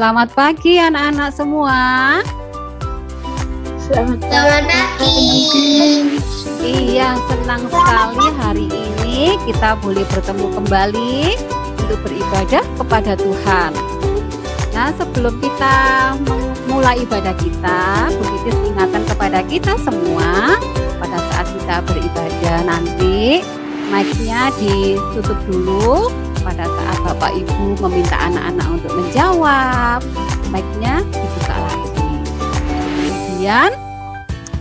Selamat pagi anak-anak semua. Selamat pagi. Iya, senang sekali hari ini kita boleh bertemu kembali untuk beribadah kepada Tuhan. Nah, sebelum kita memulai ibadah kita, begitu ingatan kepada kita semua pada saat kita beribadah nanti mic-nya ditutup dulu. Pada saat Bapak Ibu meminta anak-anak untuk menjawab, mic-nya dibuka lagi. Kemudian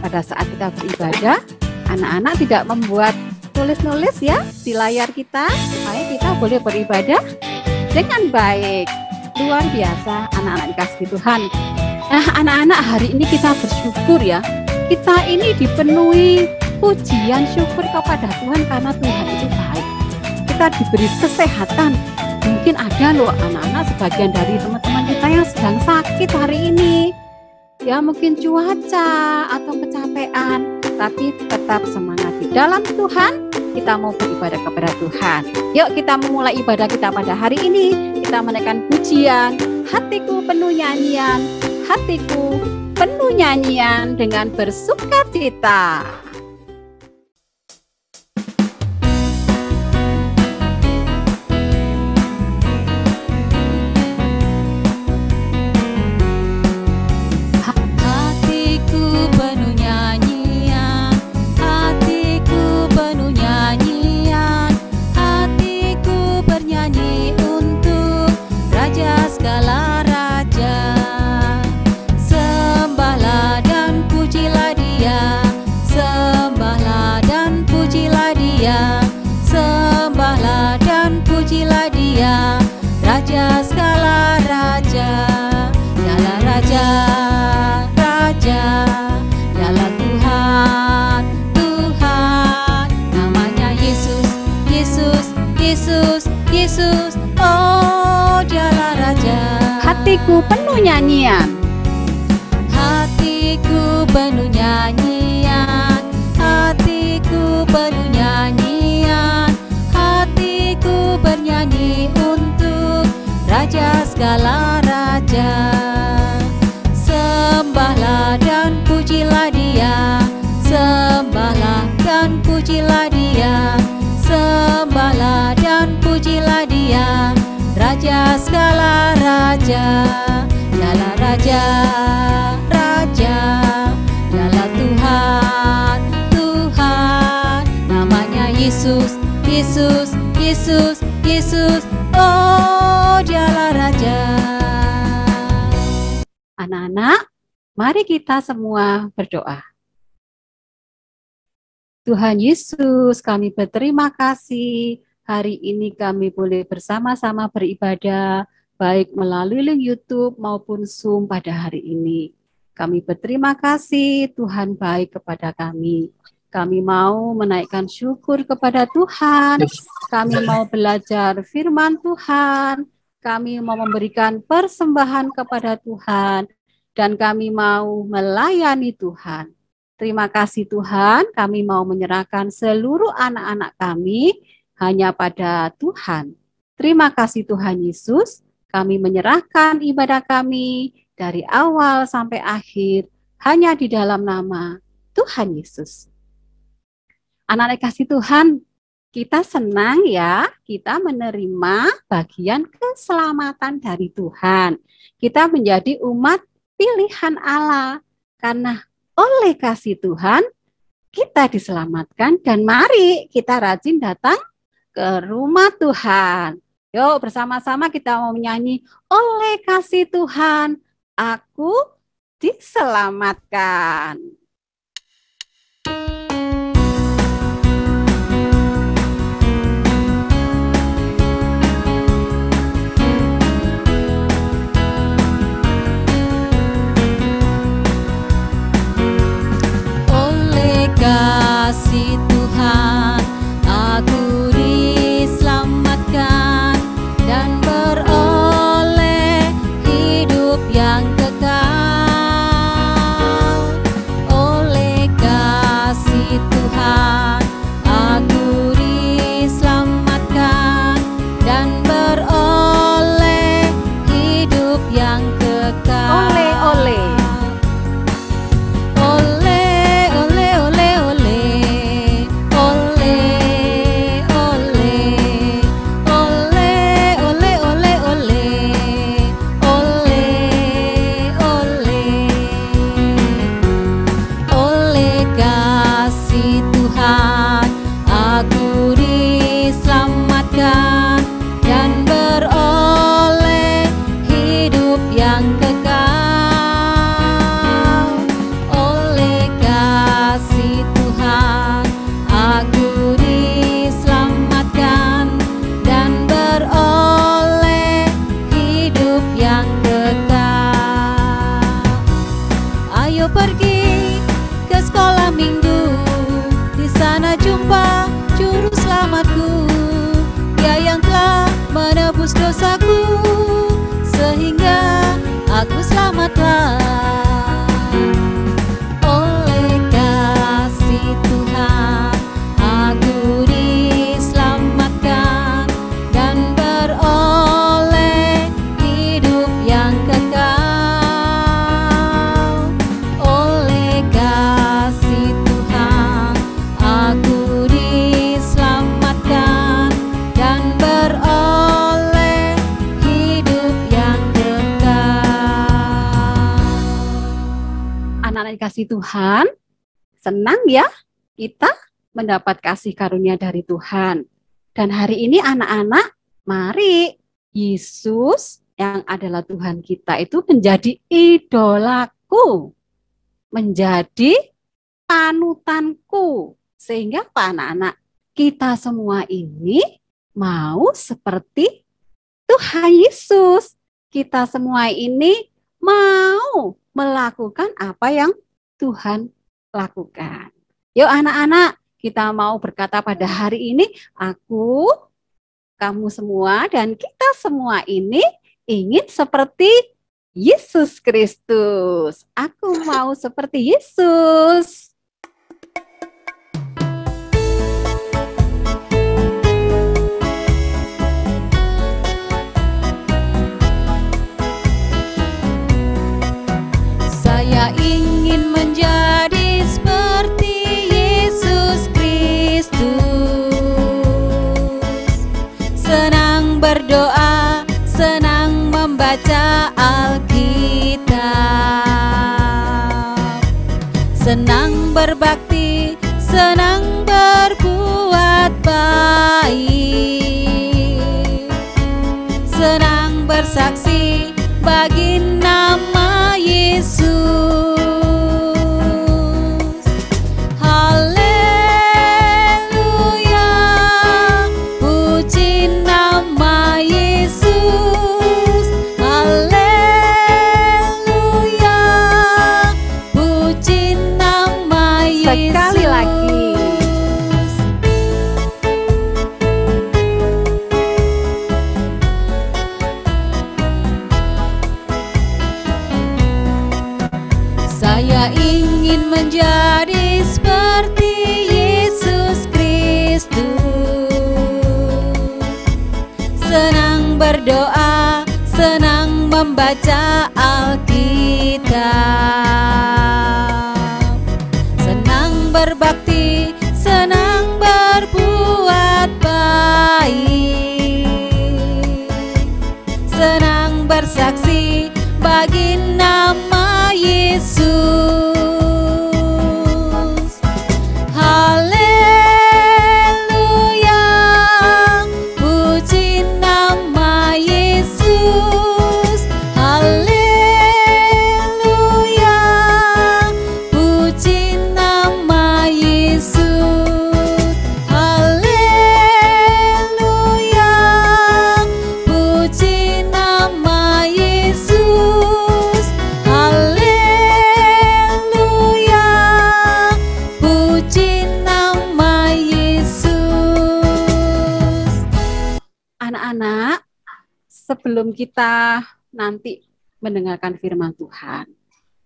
pada saat kita beribadah, anak-anak tidak membuat tulis-nulis ya di layar kita, supaya kita boleh beribadah dengan baik. Luar biasa anak-anak dikasihi Tuhan. Nah, anak-anak, hari ini kita bersyukur ya. Kita ini dipenuhi pujian syukur kepada Tuhan karena Tuhan itu baik. Kita diberi kesehatan. Mungkin ada loh anak-anak, sebagian dari teman-teman kita yang sedang sakit hari ini. Ya mungkin cuaca atau kecapean, tapi tetap semangat di dalam Tuhan. Kita mau beribadah kepada Tuhan. Yuk kita memulai ibadah kita pada hari ini. Kita menaikkan pujian, hatiku penuh nyanyian, hatiku penuh nyanyian dengan bersukacita. Raja segala raja, dialah raja, raja, dialah Tuhan, Tuhan, namanya Yesus, Yesus, Yesus, Yesus, oh dialah raja. Hatiku penuh nyanyian, hatiku penuh nyanyian, hatiku penuh nyanyian, hatiku bernyanyi untuk Raja segala raja. Sembahlah dan pujilah Dia, sembahlah dan pujilah Dia, sembahlah dan pujilah Dia, Raja segala raja. Dialah raja, raja, dialah Tuhan, Tuhan, namanya Yesus, Yesus, Yesus, Yesus, oh dialah raja. Anak-anak, mari kita semua berdoa. Tuhan Yesus, kami berterima kasih hari ini kami boleh bersama-sama beribadah, baik melalui link YouTube maupun Zoom pada hari ini. Kami berterima kasih, Tuhan baik kepada kami. Kami mau menaikkan syukur kepada Tuhan, kami mau belajar firman Tuhan, kami mau memberikan persembahan kepada Tuhan, dan kami mau melayani Tuhan. Terima kasih Tuhan, kami mau menyerahkan seluruh anak-anak kami hanya pada Tuhan. Terima kasih Tuhan Yesus, kami menyerahkan ibadah kami dari awal sampai akhir hanya di dalam nama Tuhan Yesus. Anak-anak kasih Tuhan, kita senang ya, kita menerima bagian keselamatan dari Tuhan. Kita menjadi umat pilihan Allah, karena oleh kasih Tuhan, kita diselamatkan, dan mari kita rajin datang ke rumah Tuhan. Yuk bersama-sama kita mau menyanyi, oleh kasih Tuhan, aku diselamatkan. Kasih Tuhan, aku diselamatkan dan beroleh hidup yang kekal. Ayo pergi ke sekolah minggu, di sana jumpa juru selamatku, dia yang telah menebus dosaku, sehingga aku selamatlah. Oleh kasih Tuhan aku diselamatkan dan beroleh hidup yang kekal. Oleh kasih Tuhan aku diselamatkan dan beroleh hidup yang kekal. Anak-anak dikasih Tuhan, senang ya kita mendapat kasih karunia dari Tuhan. Dan hari ini anak-anak, mari Yesus yang adalah Tuhan kita itu menjadi idolaku, menjadi panutanku. Sehingga apa anak-anak? Kita semua ini mau seperti Tuhan Yesus. Kita semua ini mau melakukan apa yang Tuhan lakukan. Yuk anak-anak, kita mau berkata pada hari ini, aku, kamu semua, dan kita semua ini ingin seperti Yesus Kristus. Aku mau seperti Yesus. Saya ingin menjadi seperti Yesus Kristus. Senang berdoa, senang membaca Alkitab. Senang berbakti, senang berbuat baik. Senang bersaksi bagi nama Yesus. Haleluya, puji nama Yesus. Haleluya, puji nama Yesus. Sekali lagi. Saya ingin menjadi seperti Yesus Kristus. Senang berdoa, senang membaca Alkitab. Senang berbakti, senang berbuat baik. Senang bersaksi bagi nama Yesus. Haleluya, puji nama Yesus. Haleluya, puji nama Yesus. Haleluya, puji nama Yesus. Haleluya, puji nama Yesus. Anak-anak, sebelum kita nanti mendengarkan firman Tuhan,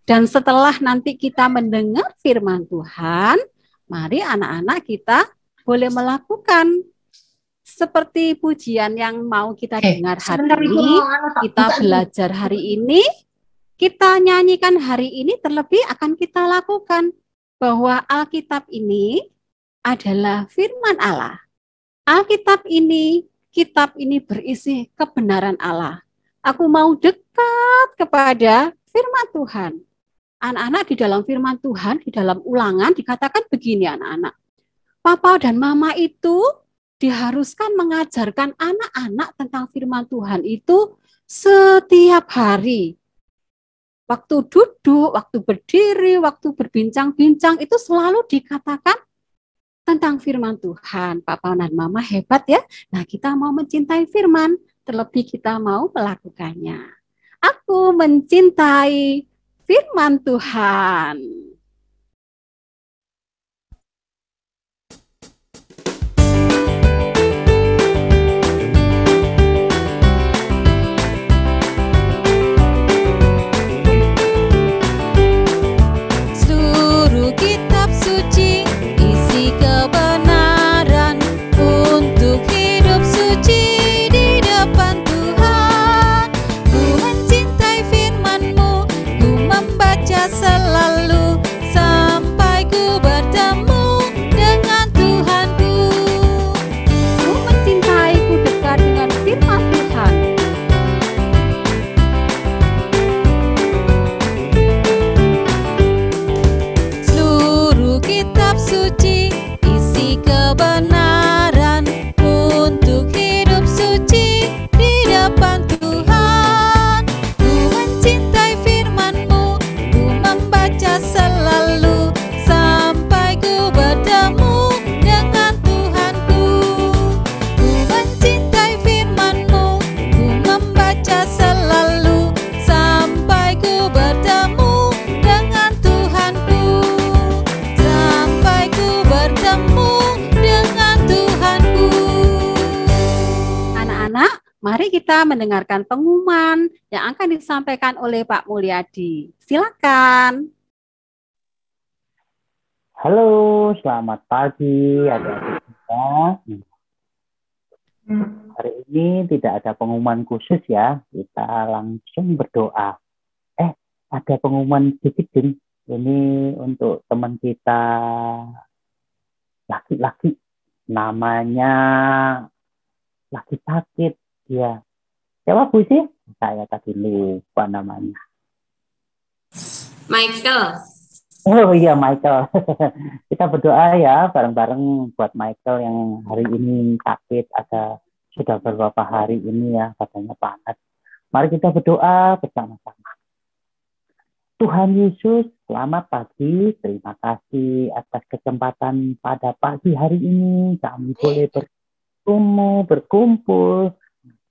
dan setelah nanti kita mendengar firman Tuhan, mari anak-anak kita boleh melakukan seperti pujian yang mau kita dengar hari ini, kita belajar hari ini, kita nyanyikan hari ini, terlebih akan kita lakukan bahwa Alkitab ini adalah firman Allah. Alkitab ini, kitab ini berisi kebenaran Allah. Aku mau dekat kepada firman Tuhan. Anak-anak, di dalam firman Tuhan, di dalam Ulangan dikatakan begini anak-anak. Papa dan mama itu diharuskan mengajarkan anak-anak tentang firman Tuhan itu setiap hari. Waktu duduk, waktu berdiri, waktu berbincang-bincang itu selalu dikatakan tentang firman Tuhan. Papa dan mama hebat ya. Nah, kita mau mencintai firman, terlebih kita mau melakukannya. Aku mencintai firman Tuhan. Seluruh kitab suci isi kebenaran untuk hidup suci di depan Tuhan. Ku mencintai firman-Mu, ku membaca selalu sampai ku bertemu dengan Tuhanku. Ku mencintai, ku dekat dengan firman Tuhan. Seluruh kitab suci isi kebenaran untuk hidup suci di depan Tuhan. Ku mencintai firman-Mu, ku membaca selalu sampai ku bertemu dengan Tuhanku. Ku mencintai firman-Mu, ku membaca selalu sampai ku bertemu dengan Tuhanku. Sampai ku bertemu dengan Tuhanku. Anak-anak, mari kita mendengarkan pengumuman yang akan disampaikan oleh Pak Mulyadi. Silakan. Halo, selamat pagi adik-adik kita. Hari ini tidak ada pengumuman khusus ya, kita langsung berdoa. Ada pengumuman sedikit, Din. Ini untuk teman kita laki-laki, namanya lagi sakit. Ya, siapa Bu sih? Saya tadi lupa namanya. Michael. Oh iya, Michael. Kita berdoa ya bareng-bareng buat Michael yang hari ini sakit. Sudah beberapa hari ini ya katanya panas. Mari kita berdoa bersama-sama. Tuhan Yesus, selamat pagi. Terima kasih atas kesempatan pada pagi hari ini kami boleh berkumpul,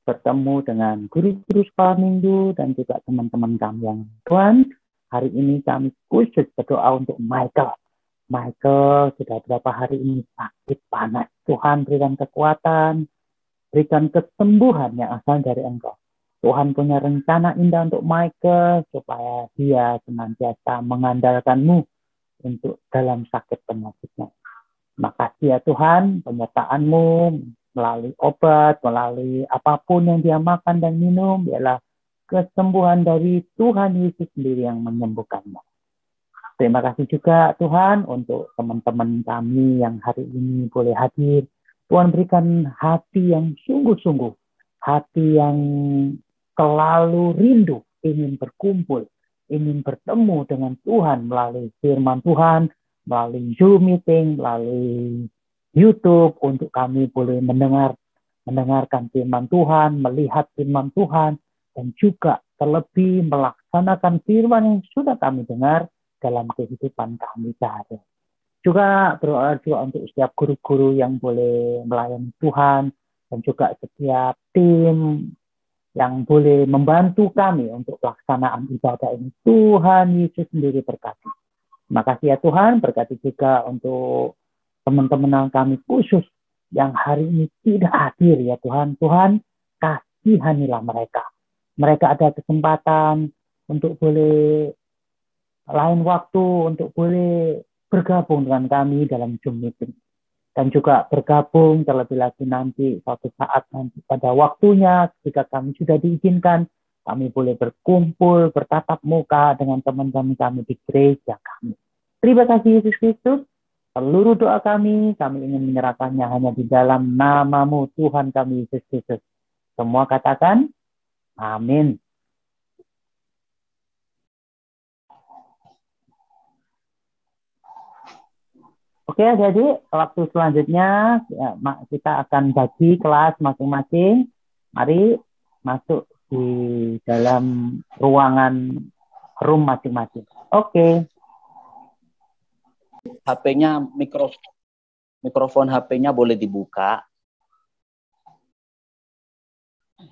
bertemu dengan guru-guru sekolah minggu dan juga teman-teman kami yang Tuhan. Hari ini kami khusus berdoa untuk Michael. Michael sudah berapa hari ini sakit panas. Tuhan berikan kekuatan, berikan kesembuhan yang asal dari Engkau. Tuhan punya rencana indah untuk Michael supaya dia senantiasa mengandalkan-Mu untuk dalam sakit penyakitnya. Makasih ya Tuhan, penyertaan-Mu melalui obat, melalui apapun yang dia makan dan minum, biarlah kesembuhan dari Tuhan Yesus sendiri yang menyembuhkannya. Terima kasih juga Tuhan untuk teman-teman kami yang hari ini boleh hadir. Tuhan berikan hati yang sungguh-sungguh, hati yang selalu rindu, ingin berkumpul, ingin bertemu dengan Tuhan melalui firman Tuhan, melalui Zoom meeting, melalui YouTube, untuk kami boleh mendengarkan firman Tuhan, melihat firman Tuhan, dan juga terlebih melaksanakan firman yang sudah kami dengar dalam kehidupan kami sehari. Juga berdoa juga untuk setiap guru-guru yang boleh melayani Tuhan, dan juga setiap tim yang boleh membantu kami untuk pelaksanaan ibadah ini. Tuhan Yesus sendiri berkati. Terima kasih ya Tuhan, berkati juga untuk teman-teman kami khusus yang hari ini tidak hadir ya Tuhan. Tuhan, kasihanilah mereka. Mereka ada kesempatan untuk boleh lain waktu, untuk boleh bergabung dengan kami dalam Zoom meeting. Dan juga bergabung terlebih lagi nanti suatu saat nanti pada waktunya ketika kami sudah diizinkan, kami boleh berkumpul, bertatap muka dengan teman-teman kami di gereja kami. Terima kasih Yesus Kristus. Seluruh doa kami ingin menyerahkannya hanya di dalam nama-Mu Tuhan kami Yesus Kristus. Semua katakan, amin. Oke, jadi waktu selanjutnya ya, kita akan bagi kelas masing-masing. Mari masuk di dalam ruangan room masing-masing. Oke. HP-nya mikrofon HP-nya boleh dibuka.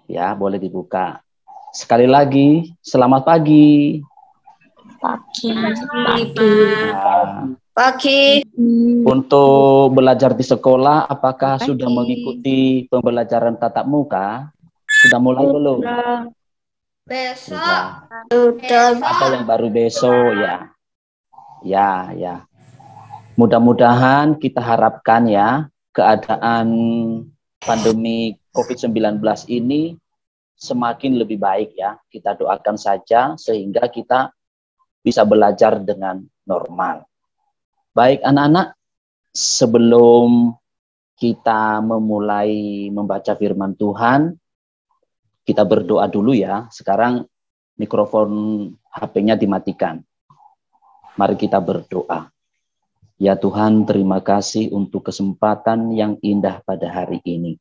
Ya, boleh dibuka. Sekali lagi, selamat pagi. Pagi. Nah, Pagi. untuk belajar di sekolah, apakah Pagi. sudah mengikuti pembelajaran tatap muka? Sudah mulai belum? Besok. Sudah. Ada yang baru besok ya. Ya. Mudah-mudahan kita harapkan ya keadaan pandemi COVID-19 ini semakin lebih baik ya. Kita doakan saja sehingga kita bisa belajar dengan normal. Baik anak-anak, sebelum kita memulai membaca firman Tuhan, kita berdoa dulu ya. Sekarang mikrofon HP-nya dimatikan. Mari kita berdoa. Ya Tuhan, terima kasih untuk kesempatan yang indah pada hari ini,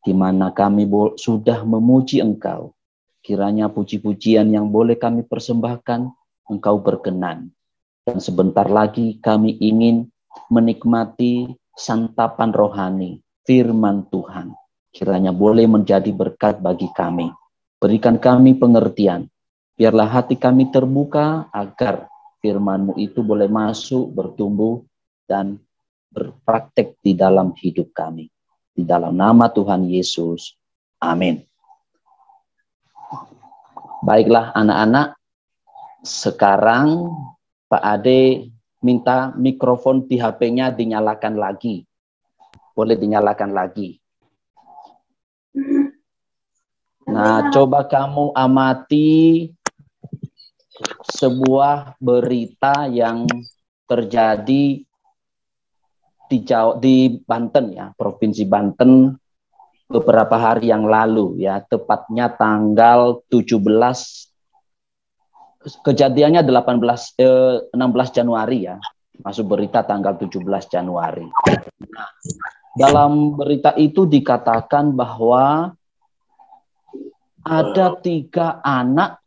di mana kami sudah memuji Engkau. Kiranya puji-pujian yang boleh kami persembahkan, Engkau berkenan. Dan sebentar lagi kami ingin menikmati santapan rohani, firman Tuhan. Kiranya boleh menjadi berkat bagi kami. Berikan kami pengertian. Biarlah hati kami terbuka agar firman-Mu itu boleh masuk, bertumbuh, dan berpraktek di dalam hidup kami. Di dalam nama Tuhan Yesus. Amin. Baiklah anak-anak, sekarang Pak Ade minta mikrofon di HP-nya dinyalakan lagi. Boleh dinyalakan lagi. Nah, coba kamu amati sebuah berita yang terjadi di Banten ya, Provinsi Banten beberapa hari yang lalu ya, tepatnya tanggal 17, kejadiannya 16 Januari ya, masuk berita tanggal 17 Januari. Nah, dalam berita itu dikatakan bahwa ada 3 anak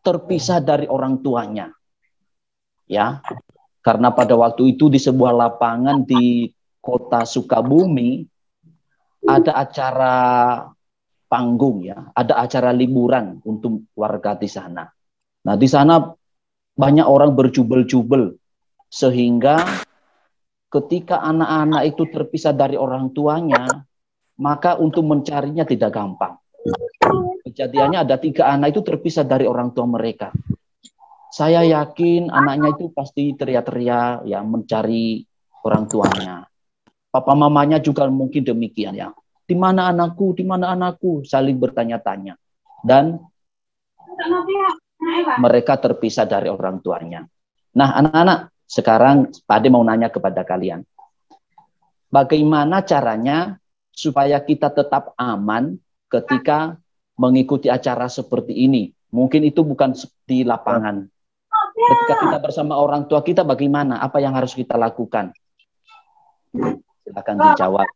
terpisah dari orang tuanya. Ya. Karena pada waktu itu di sebuah lapangan di kota Sukabumi ada acara panggung ya, ada acara liburan untuk warga di sana. Nah, di sana banyak orang berjubel-jubel sehingga ketika anak-anak itu terpisah dari orang tuanya, maka untuk mencarinya tidak gampang. Kejadiannya ada 3 anak itu terpisah dari orang tua mereka. Saya yakin anaknya itu pasti teriak-teriak ya mencari orang tuanya. Papa mamanya juga mungkin demikian ya. Di mana anakku? Di mana anakku? Saling bertanya-tanya. Dan mereka terpisah dari orang tuanya. Nah, anak-anak, sekarang Pak Ade mau nanya kepada kalian. Bagaimana caranya supaya kita tetap aman ketika mengikuti acara seperti ini? Mungkin itu bukan di lapangan. Ketika kita bersama orang tua kita, bagaimana? Apa yang harus kita lakukan? Silakan dijawab.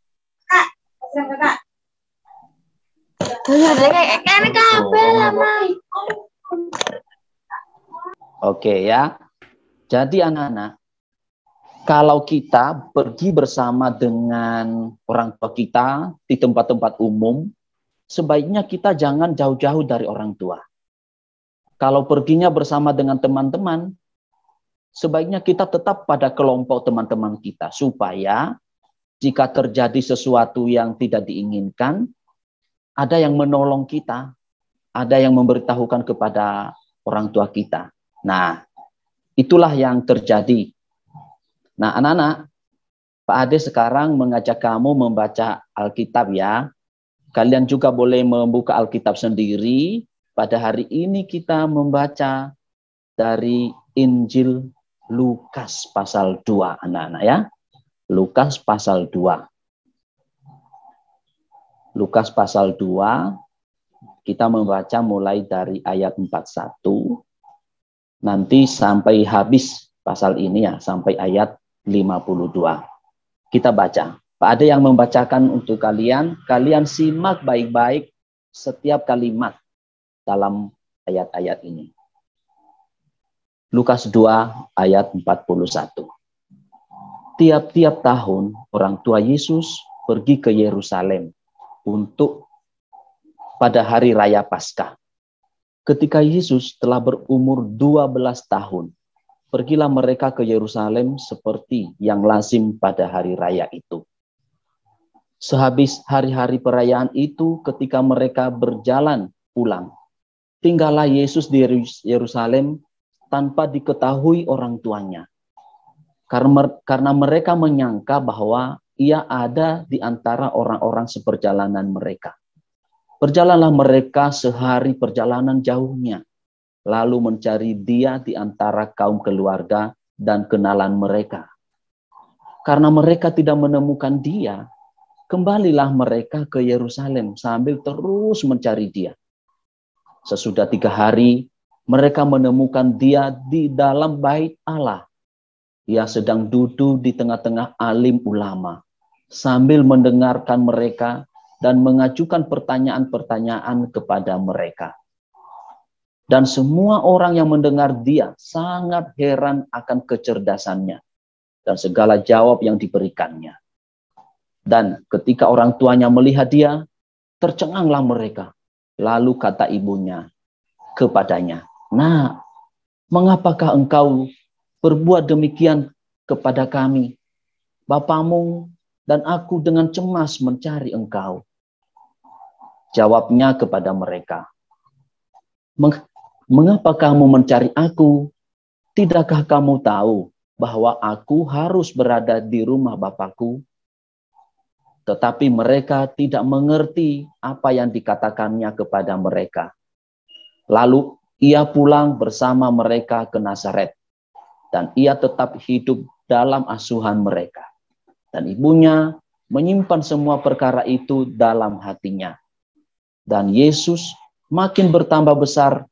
Oke ya. Jadi anak-anak, kalau kita pergi bersama dengan orang tua kita di tempat-tempat umum, sebaiknya kita jangan jauh-jauh dari orang tua. Kalau perginya bersama dengan teman-teman, sebaiknya kita tetap pada kelompok teman-teman kita, supaya jika terjadi sesuatu yang tidak diinginkan, ada yang menolong kita, ada yang memberitahukan kepada orang tua kita. Nah, itulah yang terjadi. Nah, anak-anak, Pak Ade sekarang mengajak kamu membaca Alkitab ya. Kalian juga boleh membuka Alkitab sendiri. Pada hari ini kita membaca dari Injil Lukas pasal 2, anak-anak ya. Lukas pasal 2. Lukas pasal 2, kita membaca mulai dari ayat 41, nanti sampai habis pasal ini ya, sampai ayat 52. Kita baca. Pak Ade yang membacakan untuk kalian, kalian simak baik-baik setiap kalimat dalam ayat-ayat ini. Lukas 2 ayat 41. Tiap-tiap tahun orang tua Yesus pergi ke Yerusalem untuk pada hari raya Paskah. ketika Yesus telah berumur 12 tahun, pergilah mereka ke Yerusalem seperti yang lazim pada hari raya itu. Sehabis hari-hari perayaan itu, ketika mereka berjalan pulang, tinggallah Yesus di Yerusalem tanpa diketahui orang tuanya. Karena mereka menyangka bahwa ia ada di antara orang-orang seperjalanan mereka. Berjalanlah mereka sehari perjalanan jauhnya, lalu mencari dia di antara kaum keluarga dan kenalan mereka. Karena mereka tidak menemukan dia, kembalilah mereka ke Yerusalem sambil terus mencari dia. Sesudah 3 hari, mereka menemukan dia di dalam bait Allah. Ia sedang duduk di tengah-tengah alim ulama, sambil mendengarkan mereka dan mengajukan pertanyaan-pertanyaan kepada mereka. Dan semua orang yang mendengar dia sangat heran akan kecerdasannya dan segala jawab yang diberikannya. Dan ketika orang tuanya melihat dia, tercenganglah mereka. Lalu kata ibunya kepadanya, "Nak, mengapakah engkau berbuat demikian kepada kami? Bapamu dan aku dengan cemas mencari engkau." Jawabnya kepada mereka, "Mengapa kamu mencari aku? Tidakkah kamu tahu bahwa aku harus berada di rumah Bapakku?" Tetapi mereka tidak mengerti apa yang dikatakannya kepada mereka. Lalu ia pulang bersama mereka ke Nazaret, dan ia tetap hidup dalam asuhan mereka. Dan ibunya menyimpan semua perkara itu dalam hatinya. Dan Yesus makin bertambah besar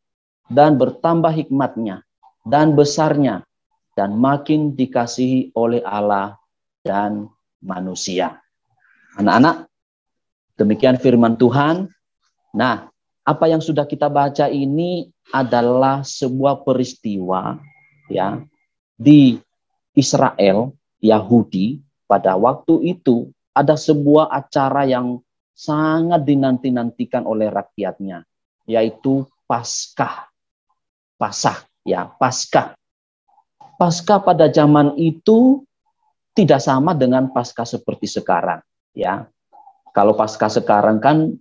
dan bertambah hikmatnya dan besarnya, dan makin dikasihi oleh Allah dan manusia. Anak-anak, demikian firman Tuhan. Nah, apa yang sudah kita baca ini adalah sebuah peristiwa ya di Israel, Yahudi. Pada waktu itu ada sebuah acara yang sangat dinanti-nantikan oleh rakyatnya, yaitu Paskah. Paskah pada zaman itu tidak sama dengan Paskah seperti sekarang. Ya, kalau Paskah sekarang kan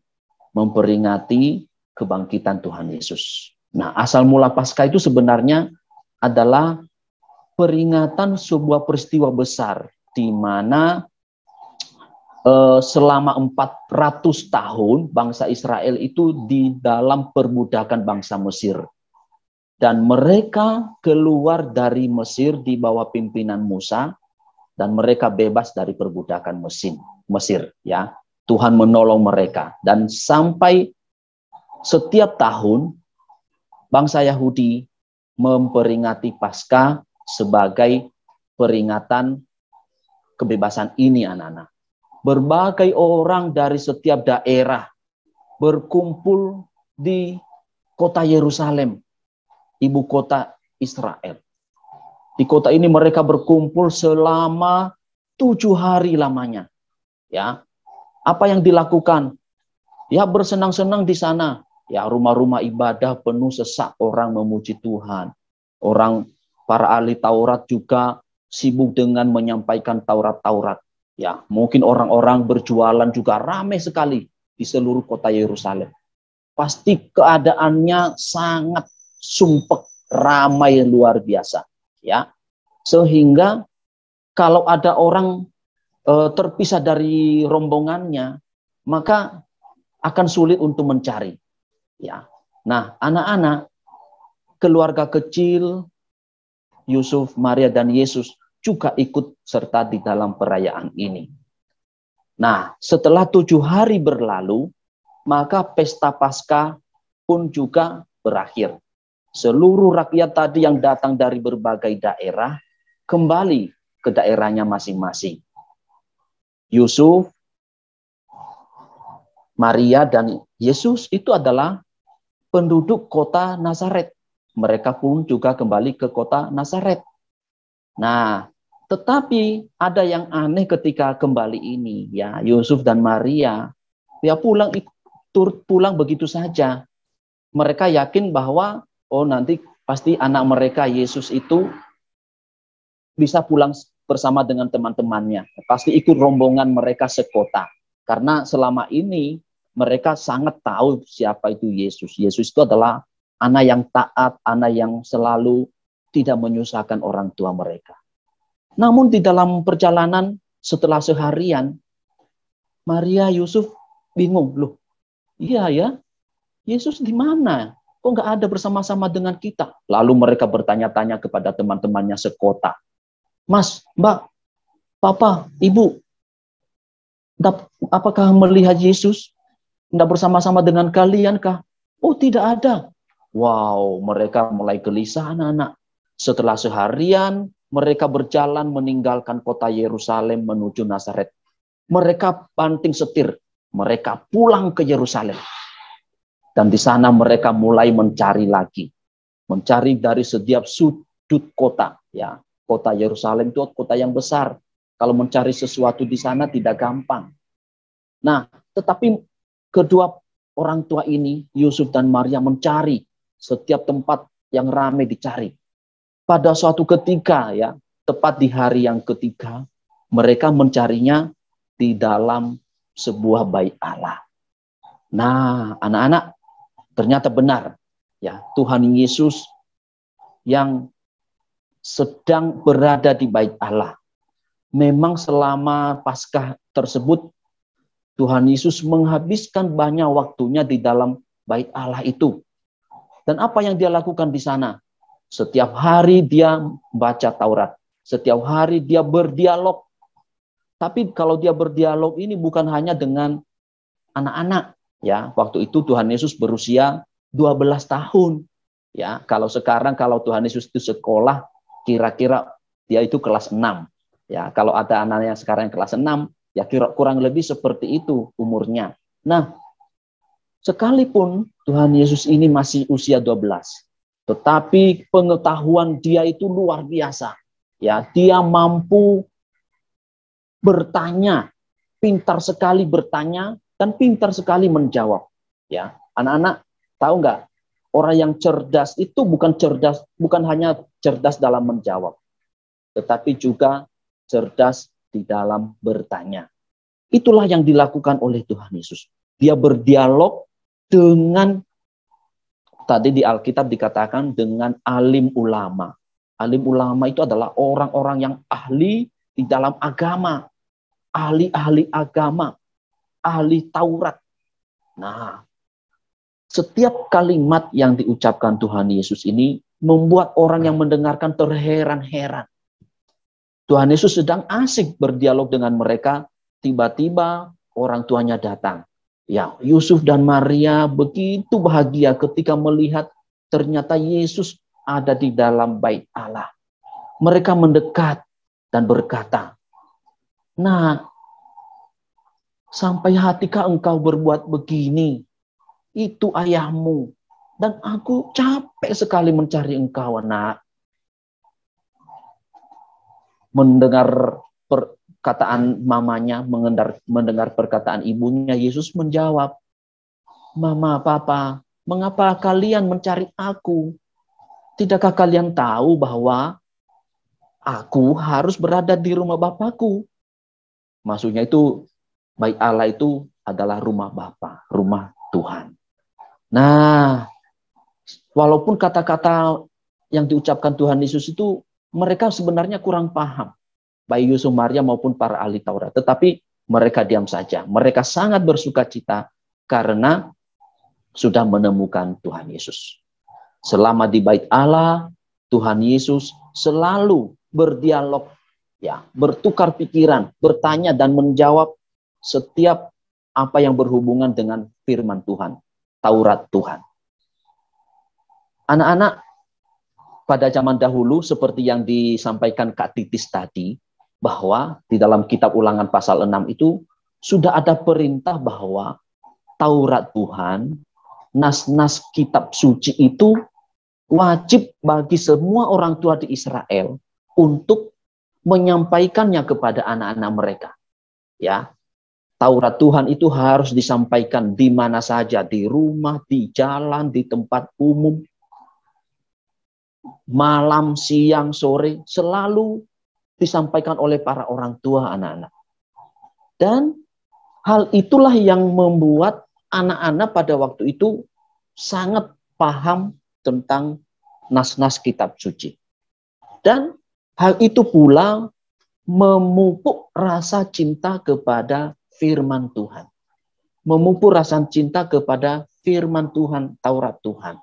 memperingati kebangkitan Tuhan Yesus. Nah, asal mula Paskah itu sebenarnya adalah peringatan sebuah peristiwa besar di mana selama 400 tahun bangsa Israel itu di dalam perbudakan bangsa Mesir. Dan mereka keluar dari Mesir di bawah pimpinan Musa, dan mereka bebas dari perbudakan Mesir, ya. Tuhan menolong mereka, dan sampai setiap tahun bangsa Yahudi memperingati Paskah sebagai peringatan kebebasan ini, anak-anak. Berbagai orang dari setiap daerah berkumpul di kota Yerusalem, ibu kota Israel. Di kota ini mereka berkumpul selama 7 hari lamanya. Ya, apa yang dilakukan? Ya, bersenang-senang di sana. Ya, rumah-rumah ibadah penuh sesak orang memuji Tuhan. Para ahli Taurat juga sibuk dengan menyampaikan Taurat-Taurat. Ya, mungkin orang-orang berjualan juga ramai sekali di seluruh kota Yerusalem. Pasti keadaannya sangat sumpek, ramai luar biasa. Ya, sehingga kalau ada orang terpisah dari rombongannya, maka akan sulit untuk mencari. Ya, nah, anak-anak, keluarga kecil Yusuf, Maria, dan Yesus juga ikut serta di dalam perayaan ini. Nah, setelah 7 hari berlalu, maka pesta Paskah pun juga berakhir. Seluruh rakyat tadi yang datang dari berbagai daerah kembali ke daerahnya masing-masing. Yusuf, Maria, dan Yesus itu adalah penduduk kota Nazaret. Mereka pun juga kembali ke kota Nazaret. Nah, tetapi ada yang aneh ketika kembali ini, ya. Yusuf dan Maria ya pulang begitu saja. mereka yakin bahwa oh nanti pasti anak mereka Yesus itu bisa pulang bersama dengan teman-temannya. Pasti ikut rombongan mereka sekota. Karena selama ini mereka sangat tahu siapa itu Yesus. Yesus itu adalah anak yang taat, anak yang selalu tidak menyusahkan orang tua mereka. Namun di dalam perjalanan setelah seharian, Maria Yusuf bingung. Loh, iya ya, Yesus di mana? Kok nggak ada bersama-sama dengan kita? Lalu mereka bertanya-tanya kepada teman-temannya sekota. Mas, Mbak, Papa, Ibu, apakah melihat Yesus? Tidak bersama-sama dengan kalian kah? Oh, tidak ada. Wow, mereka mulai gelisah anak-anak. Setelah seharian, mereka berjalan meninggalkan kota Yerusalem menuju Nazaret. Mereka banting setir. Mereka pulang ke Yerusalem. Dan di sana mereka mulai mencari lagi. Mencari dari setiap sudut kota. Ya, kota Yerusalem itu kota yang besar. Kalau mencari sesuatu di sana tidak gampang. Nah, tetapi kedua orang tua ini, Yusuf dan Maria, mencari setiap tempat yang ramai dicari. Pada suatu ketika, ya, tepat di hari yang ketiga, mereka mencarinya di dalam sebuah bait Allah. Nah, anak-anak, ternyata benar, ya, Tuhan Yesus yang sedang berada di bait Allah. Memang selama Paskah tersebut, Tuhan Yesus menghabiskan banyak waktunya di dalam bait Allah itu. Dan apa yang dia lakukan di sana? Setiap hari dia baca Taurat. Setiap hari dia berdialog. Tapi kalau dia berdialog ini bukan hanya dengan anak-anak. Ya, waktu itu Tuhan Yesus berusia 12 tahun. Ya, kalau sekarang kalau Tuhan Yesus itu sekolah, kira-kira dia itu kelas 6. Ya, kalau ada anak yang sekarang kelas 6, ya kurang lebih seperti itu umurnya. Nah, sekalipun Tuhan Yesus ini masih usia 12, tetapi pengetahuan dia itu luar biasa. Ya, dia mampu bertanya, pintar sekali bertanya dan pintar sekali menjawab. Ya, anak-anak tahu nggak? Orang yang cerdas itu bukan hanya cerdas dalam menjawab, tetapi juga cerdas di dalam bertanya. Itulah yang dilakukan oleh Tuhan Yesus. Dia berdialog dengan, tadi di Alkitab dikatakan dengan alim ulama. Alim ulama itu adalah orang-orang yang ahli di dalam agama. Ahli-ahli agama. Ahli Taurat. Nah, setiap kalimat yang diucapkan Tuhan Yesus ini membuat orang yang mendengarkan terheran-heran. Tuhan Yesus sedang asik berdialog dengan mereka, tiba-tiba orang tuanya datang. Ya, Yusuf dan Maria begitu bahagia ketika melihat ternyata Yesus ada di dalam bait Allah. Mereka mendekat dan berkata, "Nah, sampai hatikah engkau berbuat begini? Itu ayahmu. Dan aku capek sekali mencari engkau, anak." Mendengar perkataan mamanya, mendengar perkataan ibunya, Yesus menjawab, "Mama, Papa, mengapa kalian mencari aku? Tidakkah kalian tahu bahwa aku harus berada di rumah Bapakku?" Maksudnya itu, bait Allah itu adalah rumah Bapa, rumah Tuhan. Nah, walaupun kata-kata yang diucapkan Tuhan Yesus itu mereka sebenarnya kurang paham, baik Yusuf, Maria maupun para ahli Taurat. Tetapi mereka diam saja. Mereka sangat bersuka cita karena sudah menemukan Tuhan Yesus. Selama di bait Allah, Tuhan Yesus selalu berdialog, ya, bertukar pikiran, bertanya dan menjawab setiap apa yang berhubungan dengan firman Tuhan, Taurat Tuhan. Anak-anak, pada zaman dahulu seperti yang disampaikan Kak Titis tadi, bahwa di dalam kitab Ulangan pasal 6 itu sudah ada perintah bahwa Taurat Tuhan, nas-nas kitab suci itu wajib bagi semua orang tua di Israel untuk menyampaikannya kepada anak-anak mereka. Ya. Taurat Tuhan itu harus disampaikan di mana saja, di rumah, di jalan, di tempat umum, malam, siang, sore, selalu disampaikan oleh para orang tua anak-anak. Dan hal itulah yang membuat anak-anak pada waktu itu sangat paham tentang nas-nas kitab suci. Dan hal itu pula memupuk rasa cinta kepada firman Tuhan. Memupuk rasa cinta kepada firman Tuhan, Taurat Tuhan.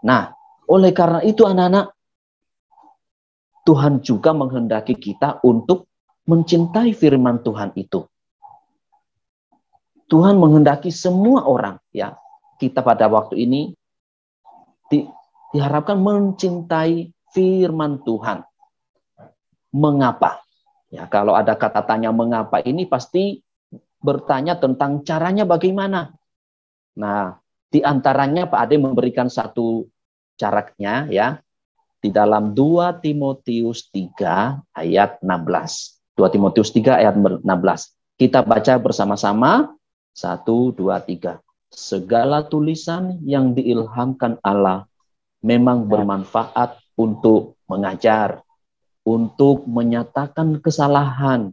Nah, oleh karena itu anak-anak, Tuhan juga menghendaki kita untuk mencintai firman Tuhan itu. Tuhan menghendaki semua orang, ya, kita pada waktu ini diharapkan mencintai firman Tuhan. Mengapa? Ya, kalau ada kata tanya mengapa ini pasti bertanya tentang caranya bagaimana. Nah, di antaranya Pak Ade memberikan satu caranya, ya, di dalam 2 Timotius 3 ayat 16. 2 Timotius 3 ayat 16. Kita baca bersama-sama. 1, 2, 3. Segala tulisan yang diilhamkan Allah memang bermanfaat untuk mengajar, untuk menyatakan kesalahan,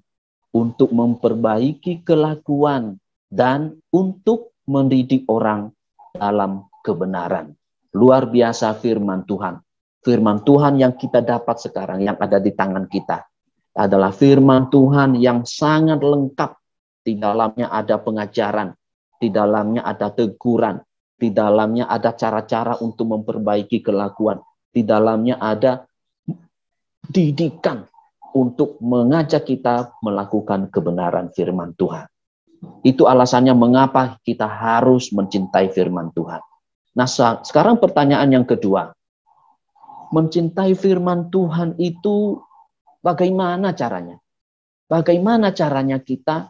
untuk memperbaiki kelakuan, dan untuk mendidik orang dalam kebenaran. Luar biasa firman Tuhan. Firman Tuhan yang kita dapat sekarang, yang ada di tangan kita, adalah firman Tuhan yang sangat lengkap. Di dalamnya ada pengajaran, di dalamnya ada teguran, di dalamnya ada cara-cara untuk memperbaiki kelakuan, di dalamnya ada didikan untuk mengajak kita melakukan kebenaran firman Tuhan. Itu alasannya mengapa kita harus mencintai firman Tuhan. Nah, sekarang pertanyaan yang kedua. Mencintai firman Tuhan itu bagaimana caranya? Bagaimana caranya kita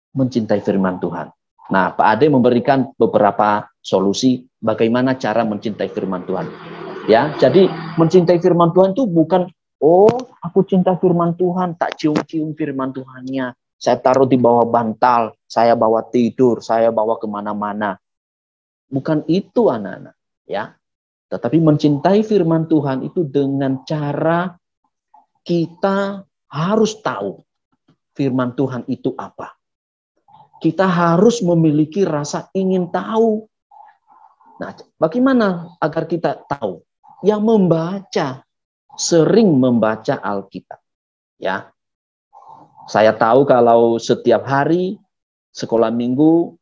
mencintai firman Tuhan? Nah, Pak Ade memberikan beberapa solusi bagaimana cara mencintai firman Tuhan. Ya, jadi mencintai firman Tuhan itu bukan, oh, aku cinta firman Tuhan, tak cium-cium firman Tuhannya. Saya taruh di bawah bantal, saya bawa tidur, saya bawa kemana-mana. Bukan itu anak-anak, ya. Tetapi mencintai firman Tuhan itu dengan cara kita harus tahu firman Tuhan itu apa. Kita harus memiliki rasa ingin tahu. Nah, bagaimana agar kita tahu? Yang membaca, sering membaca Alkitab. Ya, saya tahu kalau setiap hari sekolah minggu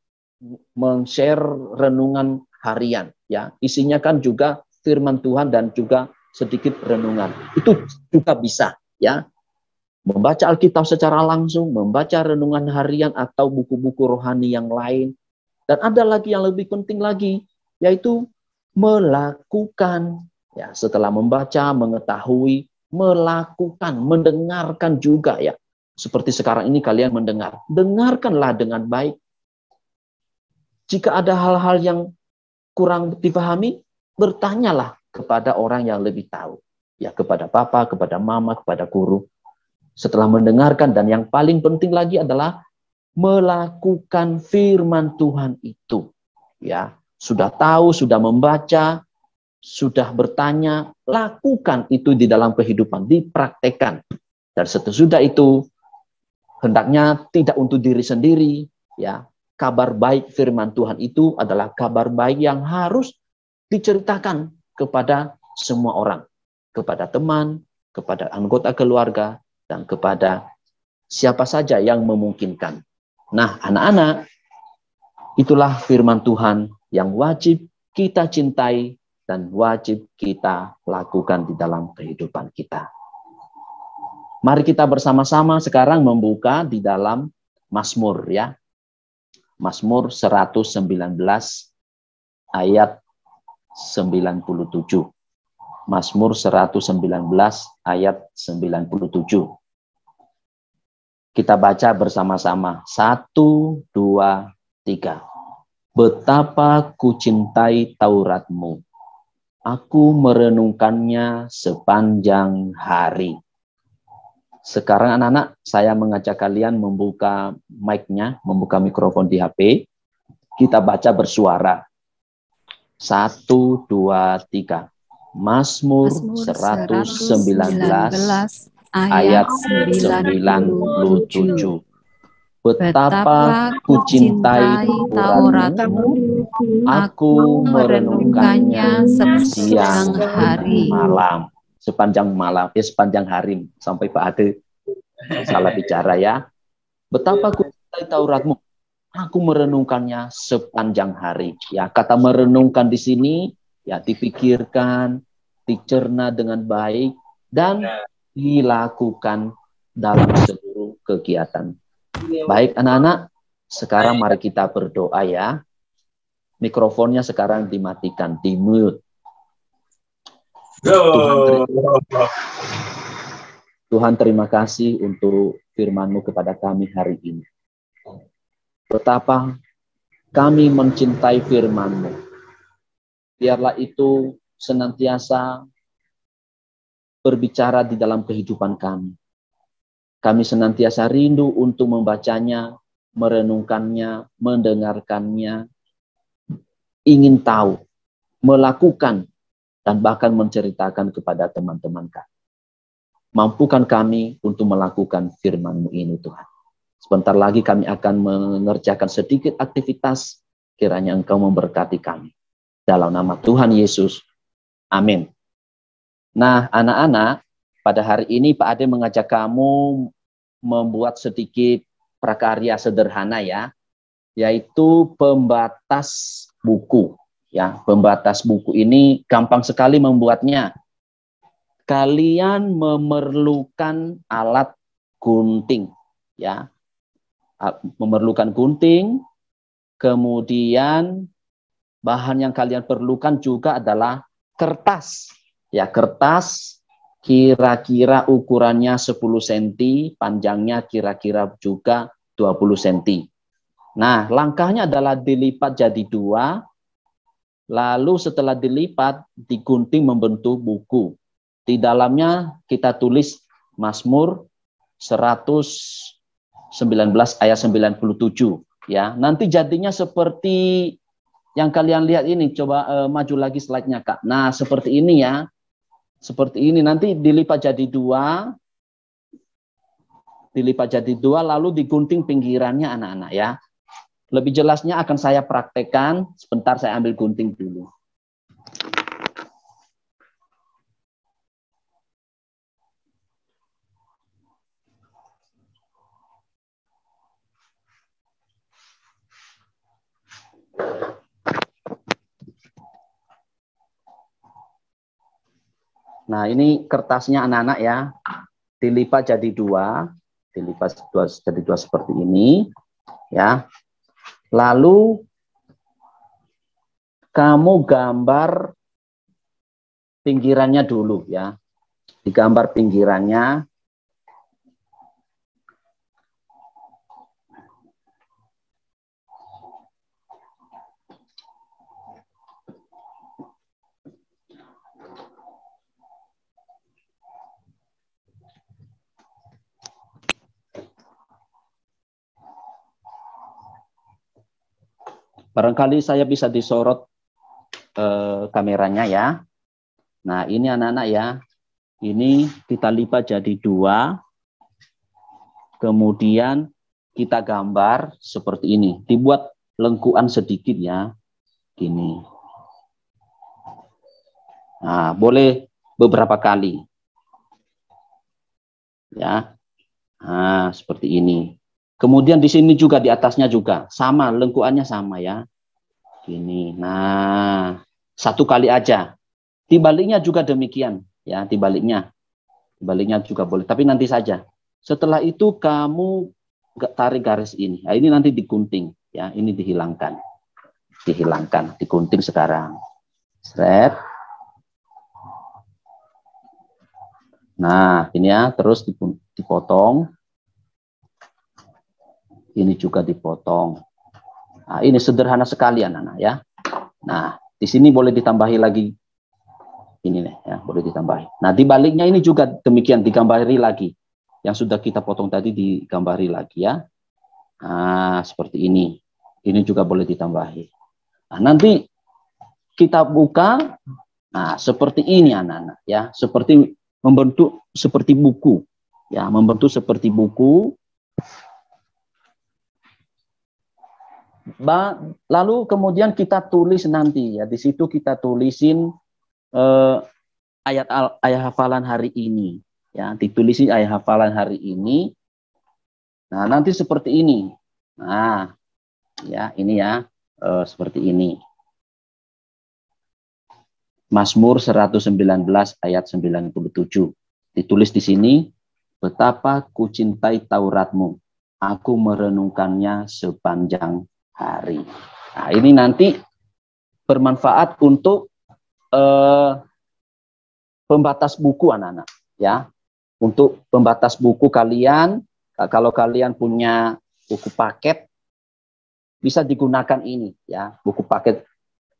men-share renungan harian, ya, isinya kan juga firman Tuhan dan juga sedikit renungan. Itu juga bisa, ya, membaca Alkitab secara langsung, membaca renungan harian atau buku-buku rohani yang lain. Dan ada lagi yang lebih penting lagi, yaitu melakukan. Ya, setelah membaca, mengetahui, melakukan, mendengarkan juga, ya. Seperti sekarang ini kalian mendengar. Dengarkanlah dengan baik. Jika ada hal-hal yang kurang dipahami, bertanyalah kepada orang yang lebih tahu. Ya, kepada papa, kepada mama, kepada guru. Setelah mendengarkan, dan yang paling penting lagi adalah melakukan firman Tuhan itu. Ya, sudah tahu, sudah membaca, sudah bertanya, lakukan itu di dalam kehidupan, dipraktekkan. Dan sesudah itu, hendaknya tidak untuk diri sendiri, ya. Kabar baik firman Tuhan itu adalah kabar baik yang harus diceritakan kepada semua orang, kepada teman, kepada anggota keluarga, dan kepada siapa saja yang memungkinkan. Nah, anak-anak, itulah firman Tuhan yang wajib kita cintai dan wajib kita lakukan di dalam kehidupan kita. Mari kita bersama-sama sekarang membuka di dalam Mazmur, ya. Mazmur 119 ayat 97. Mazmur 119 ayat 97. Kita baca bersama-sama. 1, 2, 3. Betapa kucintai Tauratmu. Aku merenungkannya sepanjang hari. Sekarang anak-anak, saya mengajak kalian membuka mic-nya, membuka mikrofon di HP. Kita baca bersuara. 1, 2, 3. Mazmur 119 ayat 97. Betapa ku cintai Tauratmu, aku merenungkannya siang hari malam. Sepanjang malam, sepanjang hari. Sampai Pak Ade salah bicara ya. Betapa ku cintai Tauratmu, aku merenungkannya sepanjang hari. Ya, kata merenungkan di sini ya dipikirkan, dicerna dengan baik dan dilakukan dalam seluruh kegiatan. Baik anak-anak, sekarang mari kita berdoa ya. Mikrofonnya sekarang dimatikan, di-mute. Tuhan terima kasih untuk firman-Mu kepada kami hari ini. Betapa kami mencintai firman-Mu. Biarlah itu senantiasa berbicara di dalam kehidupan kami. Kami senantiasa rindu untuk membacanya, merenungkannya, mendengarkannya, ingin tahu, melakukan, dan bahkan menceritakan kepada teman-teman kami. Mampukan kami untuk melakukan firman-Mu ini, Tuhan. Sebentar lagi kami akan mengerjakan sedikit aktivitas, kiranya Engkau memberkati kami. Dalam nama Tuhan Yesus, amin. Nah, anak-anak, pada hari ini Pak Ade mengajak kamu membuat sedikit prakarya sederhana ya, yaitu pembatas buku. Ya, pembatas buku ini gampang sekali membuatnya. Kalian memerlukan alat gunting, ya, memerlukan gunting. Kemudian bahan yang kalian perlukan juga adalah kertas, ya, kertas. Kira-kira ukurannya 10 cm, panjangnya kira-kira juga 20 cm. Nah, langkahnya adalah dilipat jadi 2. Lalu setelah dilipat, digunting membentuk buku. Di dalamnya kita tulis Mazmur 119 ayat 97. Ya, nanti jadinya seperti yang kalian lihat ini. Coba maju lagi slide-nya, Kak. Nah, seperti ini ya. Seperti ini. Nanti dilipat jadi 2. Dilipat jadi 2, lalu digunting pinggirannya anak-anak ya. Lebih jelasnya akan saya praktekkan. Sebentar saya ambil gunting dulu. Nah, ini kertasnya anak-anak ya. Dilipat jadi 2. Dilipat jadi 2 seperti ini. Ya. Lalu kamu gambar pinggirannya dulu ya. Digambar pinggirannya. Barangkali saya bisa disorot kameranya ya. Nah, ini anak-anak ya. Ini kita lipat jadi 2. Kemudian kita gambar seperti ini. Dibuat lengkuan sedikit ya. Gini. Nah, boleh beberapa kali. Ya. Nah, seperti ini. Kemudian di sini juga, di atasnya juga. Sama, lengkuannya sama ya. Gini. Nah, 1 kali aja. Dibaliknya juga demikian. Ya, dibaliknya. Dibaliknya juga boleh. Tapi nanti saja. Setelah itu kamu tarik garis ini. Nah, ini nanti digunting. Ya, ini dihilangkan. Dihilangkan. Digunting sekarang. Seret. Nah, ini ya. Terus dipotong. Ini juga dipotong. Nah, ini sederhana sekali anak-anak ya. Nah, di sini boleh ditambahi lagi. Ini nih ya, boleh ditambahi. Nah, di baliknya ini juga demikian, digambari lagi. Yang sudah kita potong tadi digambari lagi ya. Nah, seperti ini. Ini juga boleh ditambahi. Nah, nanti kita buka. Nah, seperti ini anak-anak ya. Seperti membentuk seperti buku. Ya, membentuk seperti buku. Lalu kemudian kita tulis nanti ya. Di situ kita tulisin ayat hafalan hari ini. Ya, ditulisin ayat hafalan hari ini. Nah, nanti seperti ini. Nah, ya ini ya, seperti ini. Mazmur 119 ayat 97. Ditulis di sini, betapa ku cintai Tauratmu, aku merenungkannya sepanjang hari. Nah, ini nanti bermanfaat untuk pembatas buku anak-anak ya. Untuk pembatas buku kalian, kalau kalian punya buku paket, bisa digunakan ini ya, buku paket.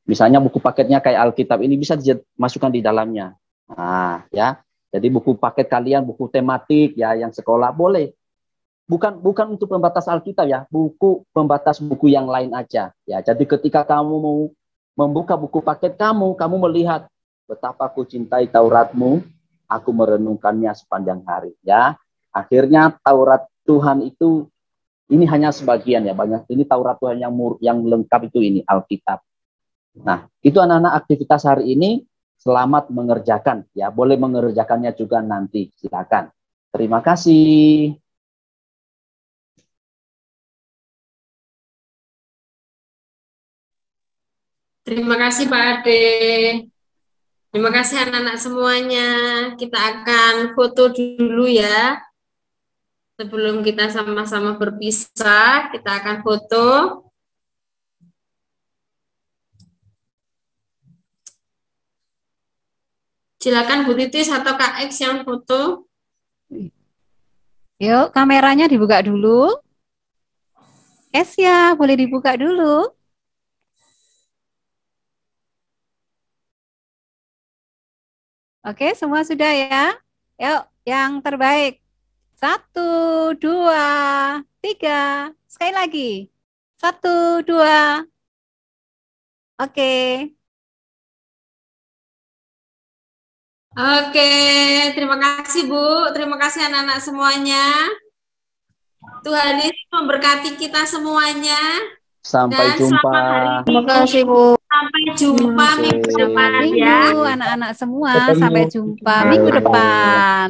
Misalnya buku paketnya kayak Alkitab ini bisa dimasukkan di dalamnya. Nah, ya. Jadi buku paket kalian, buku tematik ya yang sekolah boleh. Bukan untuk pembatas Alkitab ya, buku pembatas buku yang lain aja ya. Jadi ketika kamu mau membuka buku paket kamu melihat betapa ku cintai Tauratmu, aku merenungkannya sepanjang hari ya. Akhirnya Taurat Tuhan itu ini hanya sebagian ya, banyak ini Taurat Tuhan yang lengkap itu ini Alkitab. Nah, itu anak-anak aktivitas hari ini. Selamat mengerjakan ya, boleh mengerjakannya juga nanti. Silakan. Terima kasih. Terima kasih Pak Ade. Terima kasih anak-anak semuanya. Kita akan foto dulu ya. Sebelum kita sama-sama berpisah, kita akan foto. Silakan Bu Titis atau Kak X yang foto. Yuk, kameranya dibuka dulu. Ya, boleh dibuka dulu. Oke, semua sudah ya? Yuk, yang terbaik. 1, 2, 3. Sekali lagi. 1, 2. Oke. Oke, terima kasih Bu. Terima kasih anak-anak semuanya. Tuhan Yesus memberkati kita semuanya. Sampai Dan jumpa. selamat hari Minggu. Terima kasih, Bu. Sampai jumpa minggu depan ya. Minggu, anak-anak semua. Sampai jumpa minggu depan.